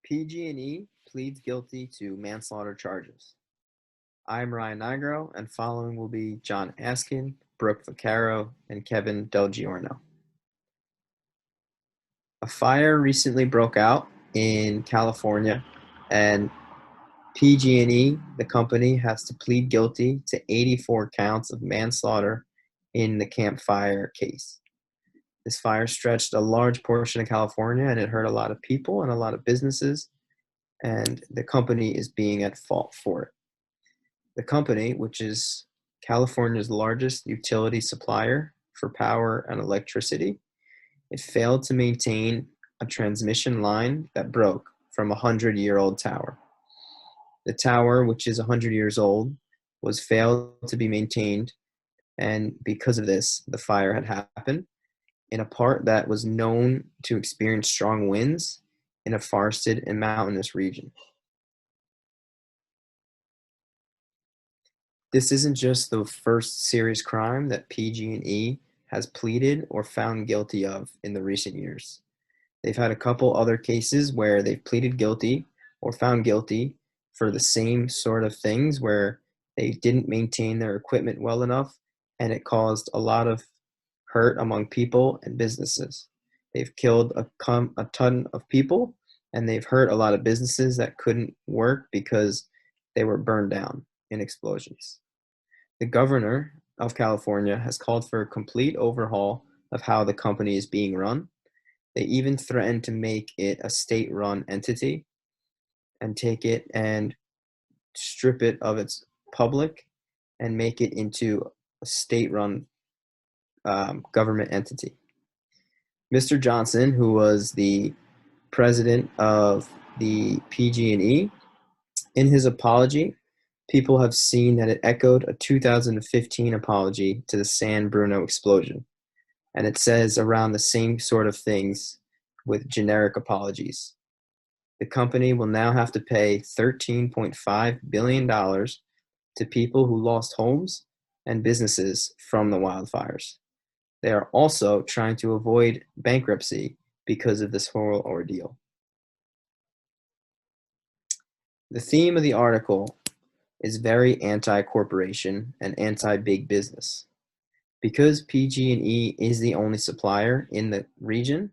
PG&E pleads guilty to manslaughter charges. I'm Ryan Nigro, and following will be John Askin, Brooke Vaccaro, and Kevin Del Giorno. A fire recently broke out in California, and PG&E, the company, has to plead guilty to 84 counts of manslaughter in the Camp Fire case. This fire stretched a large portion of California, and it hurt a lot of people and a lot of businesses, and the company is being at fault for it. The company, which is California's largest utility supplier for power and electricity, it failed to maintain a transmission line that broke from a 100-year-old tower. The tower, which is 100 years old, was failed to be maintained, and because of this, the fire had happened in a part that was known to experience strong winds in a forested and mountainous region. This isn't just the first serious crime that PG&E has pleaded or found guilty of in the recent years. They've had a couple other cases where they've pleaded guilty or found guilty for the same sort of things where they didn't maintain their equipment well enough, and it caused a lot of hurt among people and businesses. They've killed a ton of people, and they've hurt a lot of businesses that couldn't work because they were burned down in explosions. The governor of California has called for a complete overhaul of how the company is being run. They even threatened to make it a state-run entity and take it and strip it of its public and make it into a state-run government entity. Mr. Johnson, who was the president of the PG&E, in his apology, people have seen that it echoed a 2015 apology to the San Bruno explosion, and it says around the same sort of things with generic apologies. The company will now have to pay $13.5 billion to people who lost homes and businesses from the wildfires. They are also trying to avoid bankruptcy because of this whole ordeal. The theme of the article is very anti-corporation and anti-big business. Because PG&E is the only supplier in the region,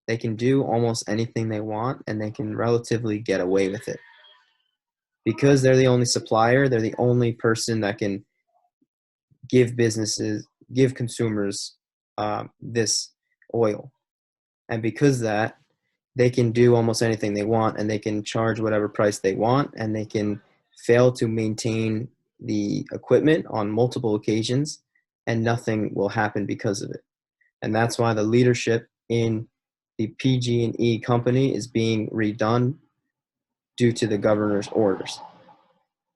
they can do almost anything they want and they can relatively get away with it. Because they're the only supplier, they're the only person that can give consumers this oil. And because of that, they can do almost anything they want and they can charge whatever price they want, and they can fail to maintain the equipment on multiple occasions, and nothing will happen because of it. And that's why the leadership in the PG&E company is being redone due to the governor's orders.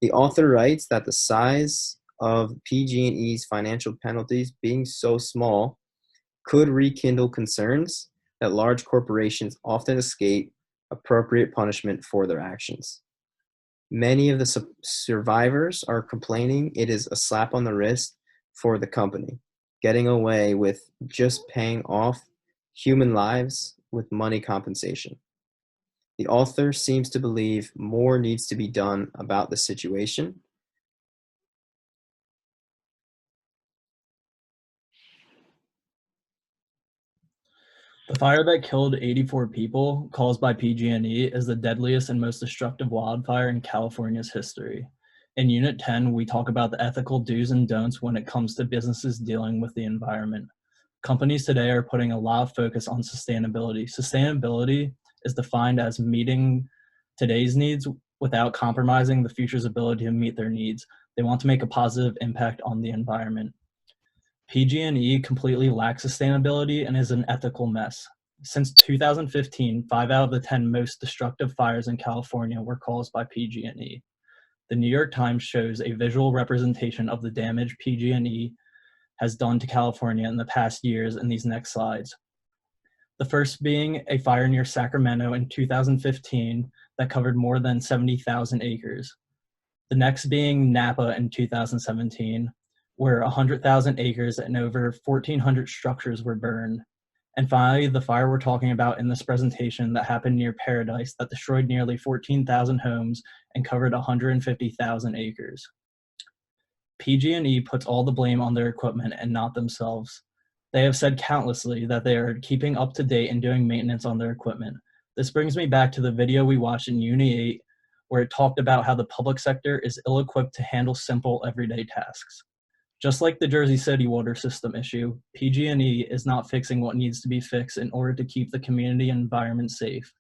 The author writes that the size of PG&E's financial penalties being so small could rekindle concerns that large corporations often escape appropriate punishment for their actions. Many of the survivors are complaining it is a slap on the wrist for the company, getting away with just paying off human lives with money compensation. The author seems to believe more needs to be done about the situation. The fire that killed 84 people, caused by PG&E, is the deadliest and most destructive wildfire in California's history. In Unit 10, we talk about the ethical do's and don'ts when it comes to businesses dealing with the environment. Companies today are putting a lot of focus on sustainability. Sustainability is defined as meeting today's needs without compromising the future's ability to meet their needs. They want to make a positive impact on the environment. PG&E completely lacks sustainability and is an ethical mess. Since 2015, 5 out of the 10 most destructive fires in California were caused by PG&E. The New York Times shows a visual representation of the damage PG&E has done to California in the past years in these next slides. The first being a fire near Sacramento in 2015 that covered more than 70,000 acres. The next being Napa in 2017, where 100,000 acres and over 1,400 structures were burned. And finally, the fire we're talking about in this presentation that happened near Paradise that destroyed nearly 14,000 homes and covered 150,000 acres. PG&E puts all the blame on their equipment and not themselves. They have said countlessly that they are keeping up to date and doing maintenance on their equipment. This brings me back to the video we watched in Uni 8, where it talked about how the public sector is ill-equipped to handle simple everyday tasks. Just like the Jersey City water system issue, PG&E is not fixing what needs to be fixed in order to keep the community and environment safe.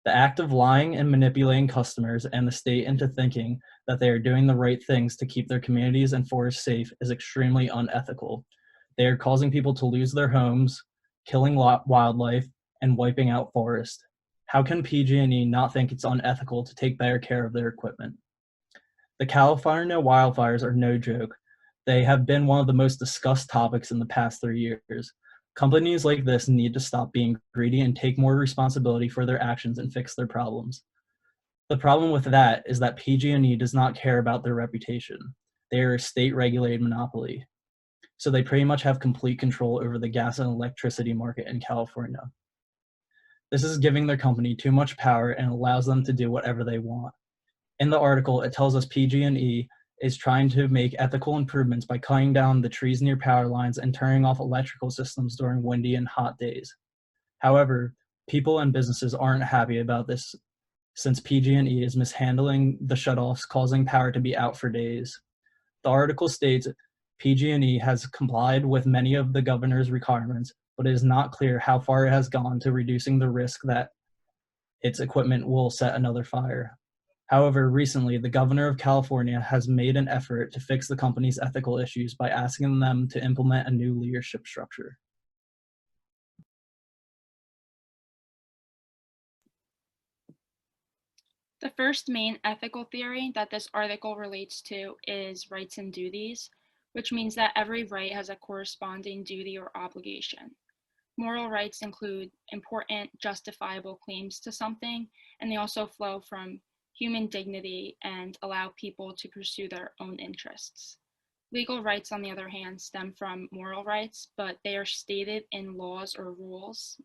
The act of lying and manipulating customers and the state into thinking that they are doing the right things to keep their communities and forests safe is extremely unethical. They are causing people to lose their homes, killing wildlife, and wiping out forests. How can PG&E not think it's unethical to take better care of their equipment? The California wildfires are no joke. They have been one of the most discussed topics in the past 3 years. Companies like this need to stop being greedy and take more responsibility for their actions and fix their problems. The problem with that is that PG&E does not care about their reputation. They are a state-regulated monopoly, so they pretty much have complete control over the gas and electricity market in California. This is giving their company too much power and allows them to do whatever they want. In the article, it tells us PG&E is trying to make ethical improvements by cutting down the trees near power lines and turning off electrical systems during windy and hot days. However, people and businesses aren't happy about this since PG&E is mishandling the shutoffs, causing power to be out for days. The article states PG&E has complied with many of the governor's requirements, but it is not clear how far it has gone to reducing the risk that its equipment will set another fire. However, recently, the governor of California has made an effort to fix the company's ethical issues by asking them to implement a new leadership structure. The first main ethical theory that this article relates to is rights and duties, which means that every right has a corresponding duty or obligation. Moral rights include important, justifiable claims to something, and they also flow from human dignity and allow people to pursue their own interests. Legal rights, on the other hand, stem from moral rights, but they are stated in laws or rules.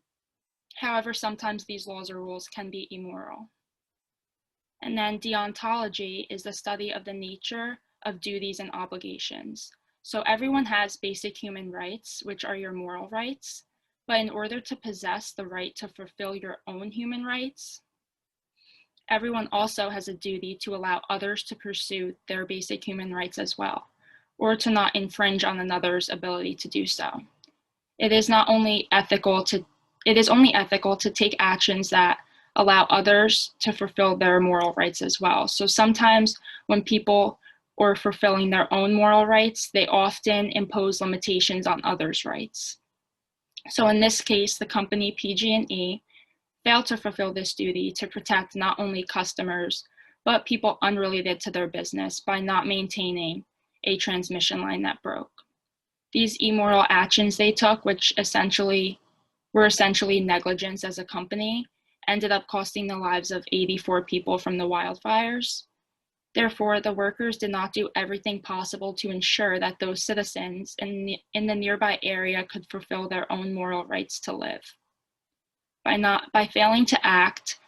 However, sometimes these laws or rules can be immoral. And then deontology is the study of the nature of duties and obligations. So everyone has basic human rights, which are your moral rights, but in order to possess the right to fulfill your own human rights, everyone also has a duty to allow others to pursue their basic human rights as well, or to not infringe on another's ability to do so. It is only ethical to take actions that allow others to fulfill their moral rights as well. So sometimes when people are fulfilling their own moral rights, they often impose limitations on others' rights. So in this case, the company PG&E failed to fulfill this duty to protect not only customers, but people unrelated to their business by not maintaining a transmission line that broke. These immoral actions they took, which were essentially negligence as a company, ended up costing the lives of 84 people from the wildfires. Therefore, the workers did not do everything possible to ensure that those citizens in the nearby area could fulfill their own moral rights to live. By failing to act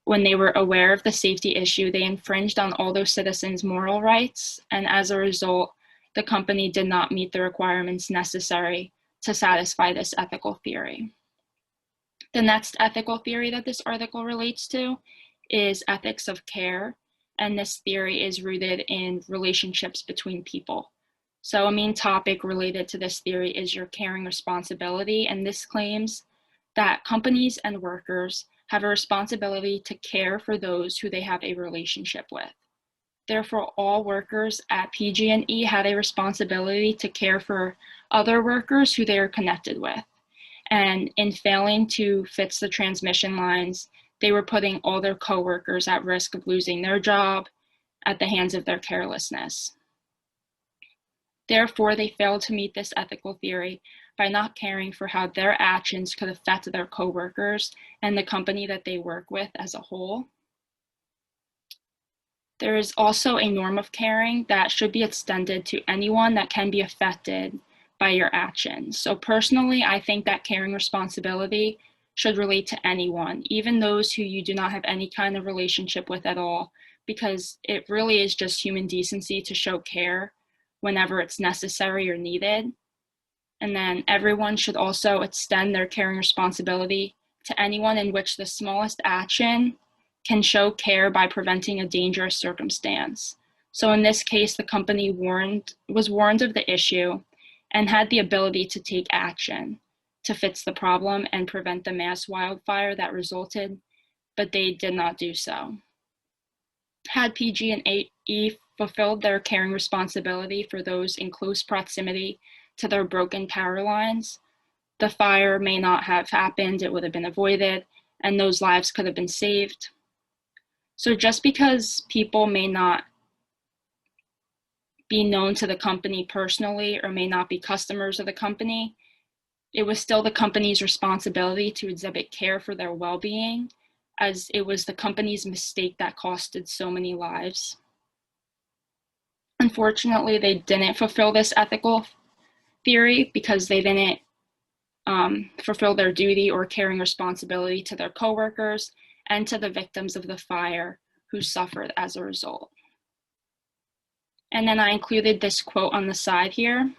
when they were aware of the safety issue, they infringed on all those citizens' moral rights, and as a result, the company did not meet the requirements necessary to satisfy this ethical theory. The next ethical theory that this article relates to is ethics of care, and this theory is rooted in relationships between people. So a main topic related to this theory is your caring responsibility, and this claims that companies and workers have a responsibility to care for those who they have a relationship with. Therefore, all workers at PG&E had a responsibility to care for other workers who they are connected with. And in failing to fix the transmission lines, they were putting all their coworkers at risk of losing their job at the hands of their carelessness. Therefore, they failed to meet this ethical theory by not caring for how their actions could affect their coworkers and the company that they work with as a whole. There is also a norm of caring that should be extended to anyone that can be affected by your actions. So personally, I think that caring responsibility should relate to anyone, even those who you do not have any kind of relationship with at all, because it really is just human decency to show care whenever it's necessary or needed. And then everyone should also extend their caring responsibility to anyone in which the smallest action can show care by preventing a dangerous circumstance. So in this case, the company was warned of the issue and had the ability to take action to fix the problem and prevent the mass wildfire that resulted, but they did not do so. Had PG&E fulfilled their caring responsibility for those in close proximity to their broken power lines, the fire may not have happened, it would have been avoided, and those lives could have been saved. So just because people may not be known to the company personally or may not be customers of the company, it was still the company's responsibility to exhibit care for their well-being, as it was the company's mistake that costed so many lives. Unfortunately, they didn't fulfill this ethical theory because they didn't fulfill their duty or caring responsibility to their coworkers and to the victims of the fire who suffered as a result. And then I included this quote on the side here.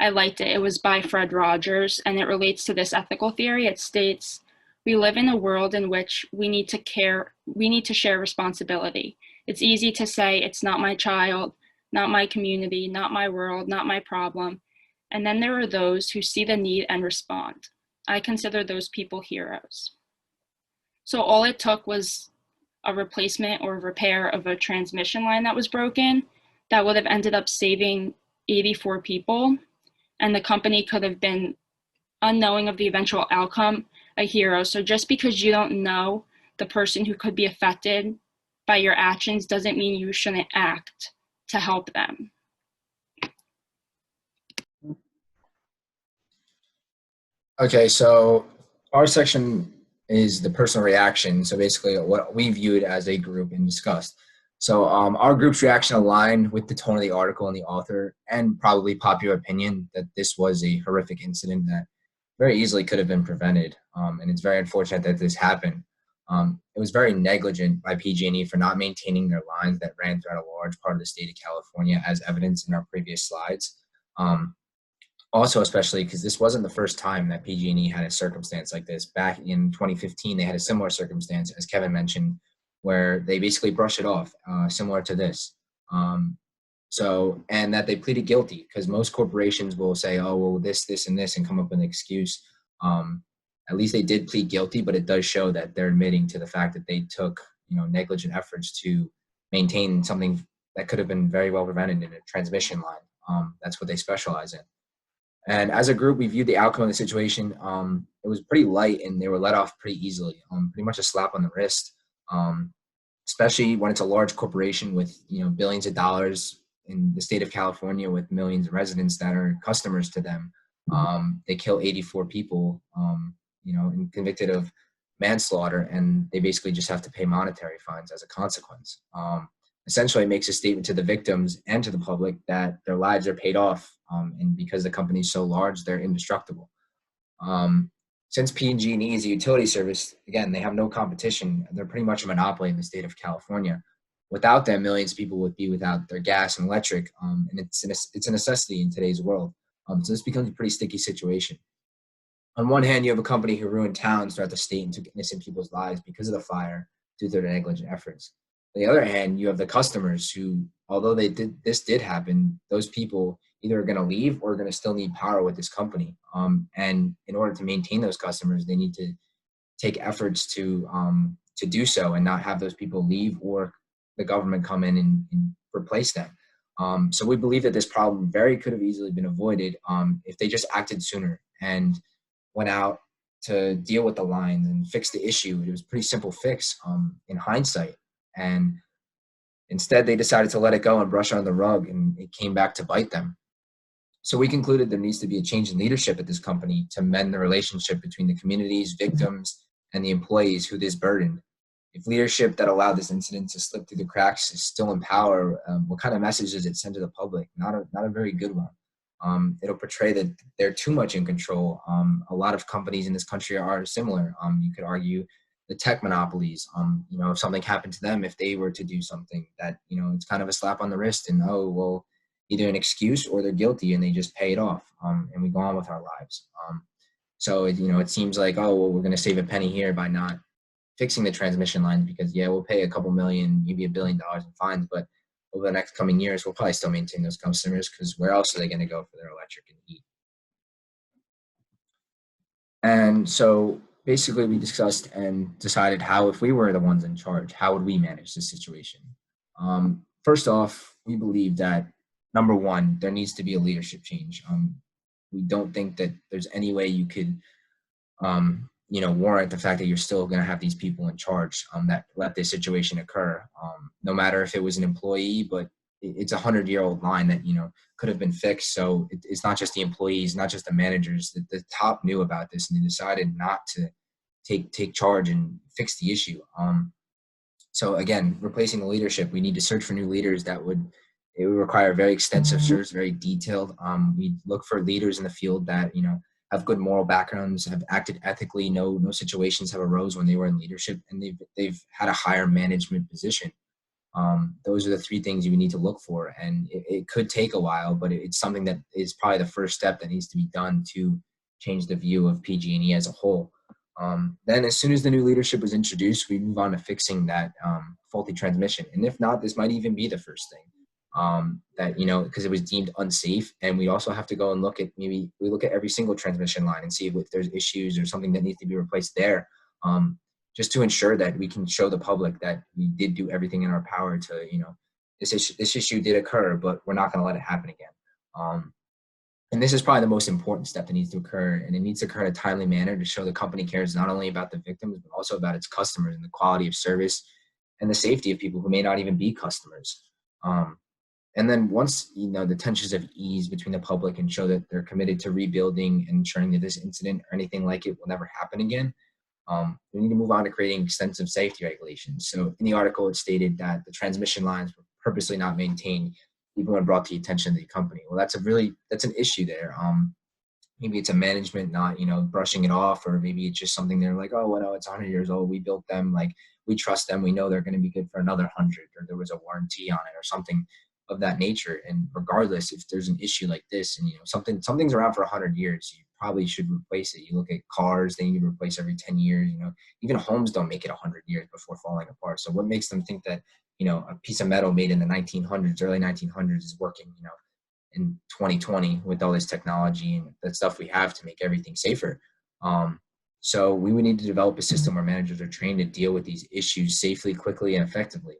I liked it. It was by Fred Rogers, and it relates to this ethical theory. It states, "We live in a world in which we need to share responsibility. It's easy to say, it's not my child, not my community, not my world, not my problem. And then there are those who see the need and respond. I consider those people heroes." So all it took was a replacement or repair of a transmission line that was broken that would have ended up saving 84 people. And the company could have been, unknowing of the eventual outcome, a hero. So just because you don't know the person who could be affected by your actions doesn't mean you shouldn't act to help them. Okay, so our section is the personal reaction. So basically what we viewed as a group and discussed. So our group's reaction aligned with the tone of the article and the author, and probably popular opinion that this was a horrific incident that very easily could have been prevented. And it's very unfortunate that this happened. It was very negligent by PG&E for not maintaining their lines that ran throughout a large part of the state of California, as evidenced in our previous slides. Also, especially because this wasn't the first time that PG&E had a circumstance like this. Back in 2015, they had a similar circumstance, as Kevin mentioned, where they basically brush it off, similar to this. And that they pleaded guilty, because most corporations will say, oh, well, this, and this, and come up with an excuse. At least they did plead guilty, but it does show that they're admitting to the fact that they took, negligent efforts to maintain something that could have been very well prevented in a transmission line. That's what they specialize in. And as a group, we viewed the outcome of the situation. It was pretty light, and they were let off pretty easily. Pretty much a slap on the wrist, especially when it's a large corporation with billions of dollars in the state of California, with millions of residents that are customers to them. They kill 84 people, and convicted of manslaughter, and they basically just have to pay monetary fines as a consequence. Essentially makes a statement to the victims and to the public that their lives are paid off, and because the company is so large, they're indestructible. Since PG&E is a utility service, again, they have no competition. They're pretty much a monopoly in the state of California. Without them, millions of people would be without their gas and electric, and it's a necessity in today's world. So this becomes a pretty sticky situation. On one hand, you have a company who ruined towns throughout the state and took innocent people's lives because of the fire due to their negligent efforts. On the other hand, you have the customers who, although this did happen, those people either are going to leave or are going to still need power with this company. And in order to maintain those customers, they need to take efforts to do so and not have those people leave or the government come in and replace them. So we believe that this problem could have easily been avoided if they just acted sooner and went out to deal with the lines and fix the issue. It was a pretty simple fix in hindsight. And instead, they decided to let it go and brush it under the rug, and it came back to bite them. So we concluded there needs to be a change in leadership at this company to mend the relationship between the communities, victims, and the employees who this burdened. If leadership that allowed this incident to slip through the cracks is still in power, what kind of message does it send to the public? Not a very good one. It'll portray that they're too much in control. A lot of companies in this country are similar. You could argue the tech monopolies, if something happened to them, if they were to do something that, it's kind of a slap on the wrist and, oh, well, either an excuse or they're guilty and they just pay it off, and we go on with our lives. So, it seems like, oh, well, we're going to save a penny here by not fixing the transmission lines because, yeah, we'll pay a couple million, maybe $1 billion in fines, but over the next coming years, we'll probably still maintain those customers because where else are they going to go for their electric and heat? And so basically we discussed and decided how, if we were the ones in charge, how would we manage this situation? First off, we believe that, number one, there needs to be a leadership change. We don't think that there's any way you could, warrant the fact that you're still going to have these people in charge that let this situation occur. No matter if it was an employee, but it's 100-year-old line that, could have been fixed. So it's not just the employees, not just the managers. The top knew about this and they decided not to take charge and fix the issue. So again, replacing the leadership, we need to search for new leaders. It would require very extensive search, very detailed. We look for leaders in the field that, have good moral backgrounds, have acted ethically. No situations have arose when they were in leadership, and they've had a higher management position. Those are the three things you would need to look for, and it could take a while, but it's something that is probably the first step that needs to be done to change the view of PG&E as a whole. Then as soon as the new leadership was introduced, we move on to fixing that faulty transmission. And if not, this might even be the first thing. Because it was deemed unsafe. And we also have to go and look at every single transmission line and see if there's issues or something that needs to be replaced there, just to ensure that we can show the public that we did do everything in our power to, this issue did occur, but we're not going to let it happen again. And this is probably the most important step that needs to occur, and it needs to occur in a timely manner to show the company cares not only about the victims, but also about its customers and the quality of service and the safety of people who may not even be customers. And then once, the tensions have eased between the public and show that they're committed to rebuilding and ensuring that this incident or anything like it will never happen again, we need to move on to creating extensive safety regulations. So in the article, it stated that the transmission lines were purposely not maintained even when brought to the attention of the company. Well, that's an issue there. Maybe it's a management not, brushing it off, or maybe it's just something they're like, oh, well, no, it's 100 years old. We built them. Like, we trust them. We know they're going to be good for another 100, or there was a warranty on it or something of that nature. And regardless, if there's an issue like this and, something's around for 100 years, you probably should replace it. You look at cars, they need to replace every 10 years, even homes don't make it 100 years before falling apart. So what makes them think that, a piece of metal made in the 1900s, early 1900s is working, in 2020 with all this technology and the stuff we have to make everything safer. So we would need to develop a system where managers are trained to deal with these issues safely, quickly, and effectively.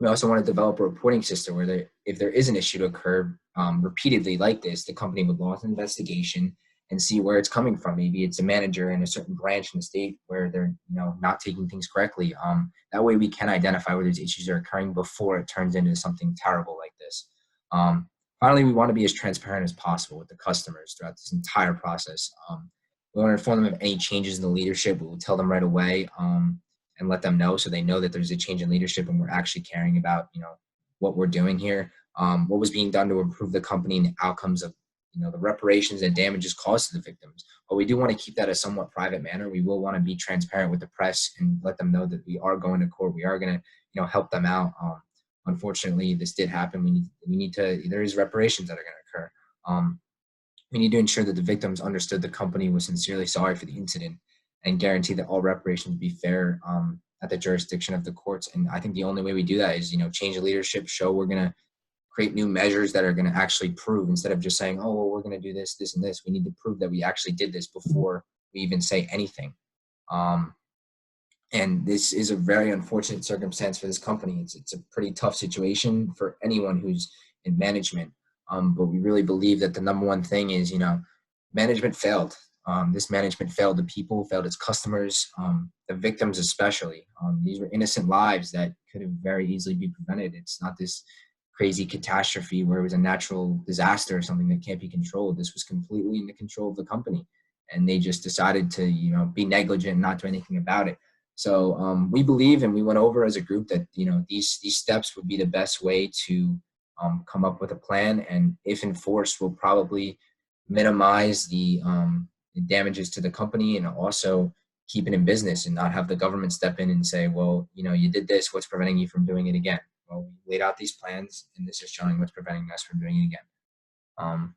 We also want to develop a reporting system where if there is an issue to occur repeatedly like this, the company would launch an investigation and see where it's coming from. Maybe it's a manager in a certain branch in the state where they're not taking things correctly. That way we can identify where these issues are occurring before it turns into something terrible like this. Finally, we want to be as transparent as possible with the customers throughout this entire process. We want to inform them of any changes in the leadership. We will tell them right away and let them know so they know that there's a change in leadership and we're actually caring about what we're doing here, what was being done to improve the company and the outcomes of the reparations and damages caused to the victims. But we do want to keep that a somewhat private manner. We will want to be transparent with the press and let them know that we are going to court. We are going to help them out. Unfortunately, this did happen. There is reparations that are going to occur. We need to ensure that the victims understood the company was sincerely sorry for the incident and guarantee that all reparations be fair at the jurisdiction of the courts. And I think the only way we do that is, change the leadership, show we're going to create new measures that are going to actually prove, instead of just saying, oh, well, we're going to do this, this, and this. We need to prove that we actually did this before we even say anything. And this is a very unfortunate circumstance for this company. It's a pretty tough situation for anyone who's in management. But we really believe that the number one thing is, management failed. This management failed the people, failed its customers, the victims especially. These were innocent lives that could have very easily been prevented. It's not this crazy catastrophe where it was a natural disaster or something that can't be controlled. This was completely in the control of the company, and they just decided to, be negligent and not do anything about it. So we believe, and we went over as a group, that these steps would be the best way to come up with a plan, and if enforced, will probably minimize the damages to the company, and also keep it in business and not have the government step in and say, well, you did this, what's preventing you from doing it again? Well, we laid out these plans, and this is showing what's preventing us from doing it again.